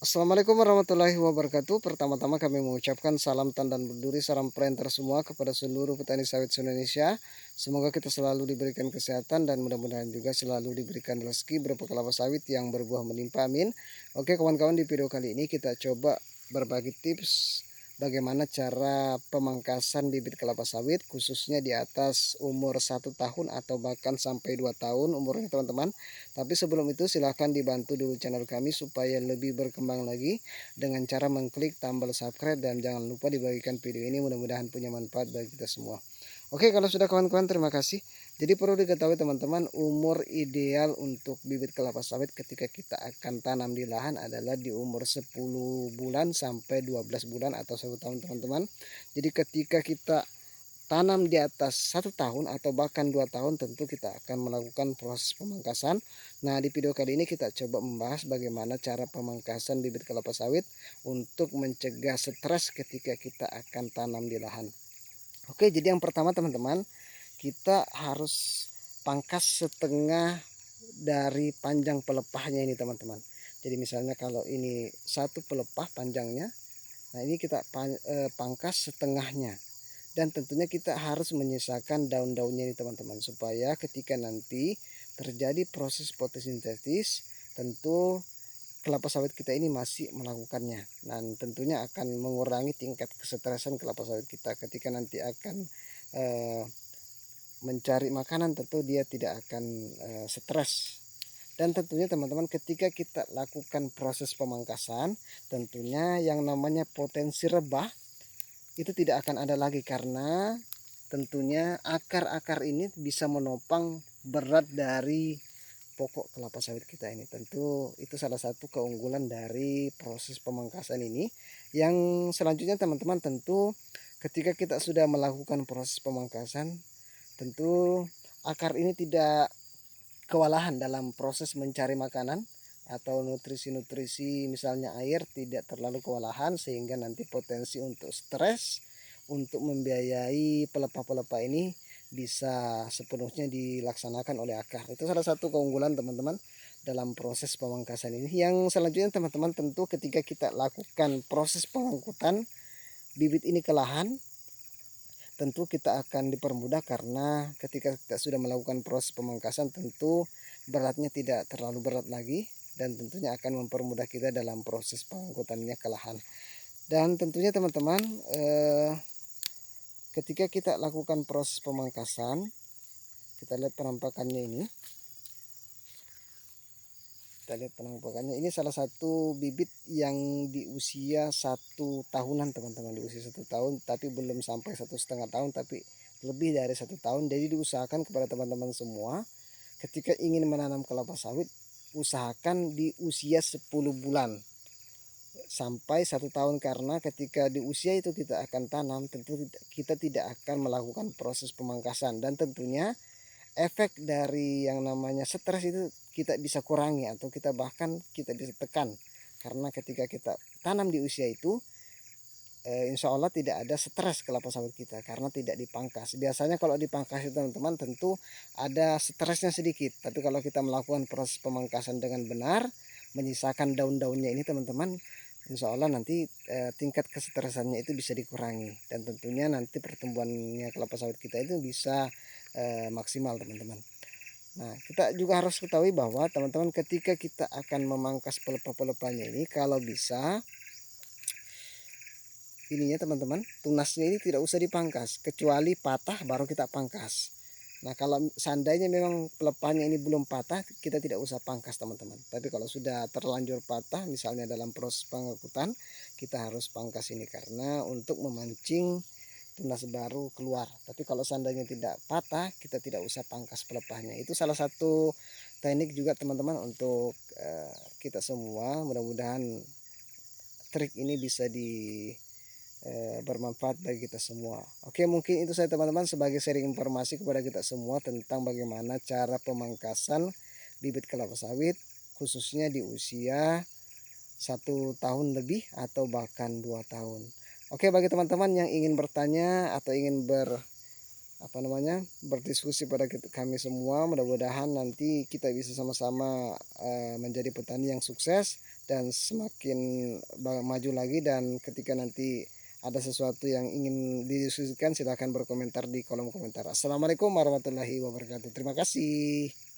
Assalamualaikum warahmatullahi wabarakatuh. Pertama-tama kami mengucapkan salam tandan berduri, salam planter semua kepada seluruh petani sawit se-Indonesia. Semoga kita selalu diberikan kesehatan dan mudah-mudahan juga selalu diberikan rezeki berupa kelapa sawit yang berbuah melimpah. Amin. Oke kawan-kawan, di video kali ini kita coba berbagi tips bagaimana cara pemangkasan bibit kelapa sawit khususnya di atas umur 1 tahun atau bahkan sampai 2 tahun umurnya teman-teman. Tapi sebelum itu silahkan dibantu dulu channel kami supaya lebih berkembang lagi dengan cara mengklik tombol subscribe dan jangan lupa dibagikan video ini, mudah-mudahan punya manfaat bagi kita semua. Oke, kalau sudah kawan-kawan terima kasih. Jadi perlu diketahui teman-teman, umur ideal untuk bibit kelapa sawit ketika kita akan tanam di lahan adalah di umur 10 bulan sampai 12 bulan atau 1 tahun teman-teman. Jadi ketika kita tanam di atas 1 tahun atau bahkan 2 tahun tentu kita akan melakukan proses pemangkasan. Nah di video kali ini kita coba membahas bagaimana cara pemangkasan bibit kelapa sawit untuk mencegah stres ketika kita akan tanam di lahan. Oke, jadi yang pertama teman-teman, kita harus pangkas setengah dari panjang pelepahnya ini teman-teman. Jadi misalnya kalau ini satu pelepah panjangnya, nah ini kita pangkas setengahnya. Dan tentunya kita harus menyisakan daun-daunnya ini teman-teman, supaya ketika nanti terjadi proses fotosintesis tentu kelapa sawit kita ini masih melakukannya, dan tentunya akan mengurangi tingkat kesetresan kelapa sawit kita ketika nanti akan mencari makanan. Tentu dia tidak akan stres. Dan tentunya teman-teman ketika kita lakukan proses pemangkasan, tentunya yang namanya potensi rebah itu tidak akan ada lagi, karena tentunya akar-akar ini bisa menopang berat dari pokok kelapa sawit kita ini. Tentu itu salah satu keunggulan dari proses pemangkasan ini. Yang selanjutnya teman-teman, tentu ketika kita sudah melakukan proses pemangkasan, tentu akar ini tidak kewalahan dalam proses mencari makanan atau nutrisi-nutrisi misalnya air, tidak terlalu kewalahan sehingga nanti potensi untuk stres untuk membiayai pelepah-pelepah ini bisa sepenuhnya dilaksanakan oleh akar. Itu salah satu keunggulan teman-teman dalam proses pemangkasan ini. Yang selanjutnya teman-teman, tentu ketika kita lakukan proses pengangkutan bibit ini ke lahan, tentu kita akan dipermudah karena ketika kita sudah melakukan proses pemangkasan tentu beratnya tidak terlalu berat lagi, dan tentunya akan mempermudah kita dalam proses pengangkutannya ke lahan. Dan tentunya teman-teman, ketika kita lakukan proses pemangkasan, kita lihat penampakannya ini. Kita lihat penampakannya ini, salah satu bibit yang di usia 1 tahunan teman-teman, di usia 1 tahun tapi belum sampai 1,5 tahun, tapi lebih dari 1 tahun. Jadi diusahakan kepada teman-teman semua ketika ingin menanam kelapa sawit, usahakan di usia 10 bulan sampai 1 tahun, karena ketika di usia itu kita akan tanam, tentu kita tidak akan melakukan proses pemangkasan, dan tentunya efek dari yang namanya stres itu kita bisa kurangi atau kita bahkan kita bisa tekan, karena ketika kita tanam di usia itu insya Allah tidak ada stres kelapa sawit kita karena tidak dipangkas. Biasanya kalau dipangkas itu teman-teman tentu ada stresnya sedikit, tapi kalau kita melakukan proses pemangkasan dengan benar, menyisakan daun-daunnya ini teman-teman, insya Allah nanti tingkat kesetresannya itu bisa dikurangi, dan tentunya nanti pertumbuhannya kelapa sawit kita itu bisa maksimal teman-teman. Nah kita juga harus ketahui bahwa teman-teman ketika kita akan memangkas pelepah-pelepahnya ini, kalau bisa ininya teman-teman, tunasnya ini tidak usah dipangkas, kecuali patah baru kita pangkas. Nah kalau seandainya memang pelepahnya ini belum patah, kita tidak usah pangkas teman-teman. Tapi kalau sudah terlanjur patah misalnya dalam proses pengangkutan, kita harus pangkas ini karena untuk memancing tunas baru keluar. Tapi kalau seandainya tidak patah, kita tidak usah pangkas pelepahnya. Itu salah satu teknik juga teman-teman untuk kita semua. Mudah-mudahan trik ini bisa bermanfaat bagi kita semua. Oke, mungkin itu saya teman-teman sebagai sharing informasi kepada kita semua tentang bagaimana cara pemangkasan bibit kelapa sawit khususnya di usia 1 tahun lebih atau bahkan 2 tahun. Oke, bagi teman-teman yang ingin bertanya atau ingin berdiskusi pada kami semua. Mudah-mudahan nanti kita bisa sama-sama menjadi petani yang sukses dan semakin maju lagi. Dan ketika nanti ada sesuatu yang ingin didiskusikan, silahkan berkomentar di kolom komentar. Assalamualaikum warahmatullahi wabarakatuh. Terima kasih.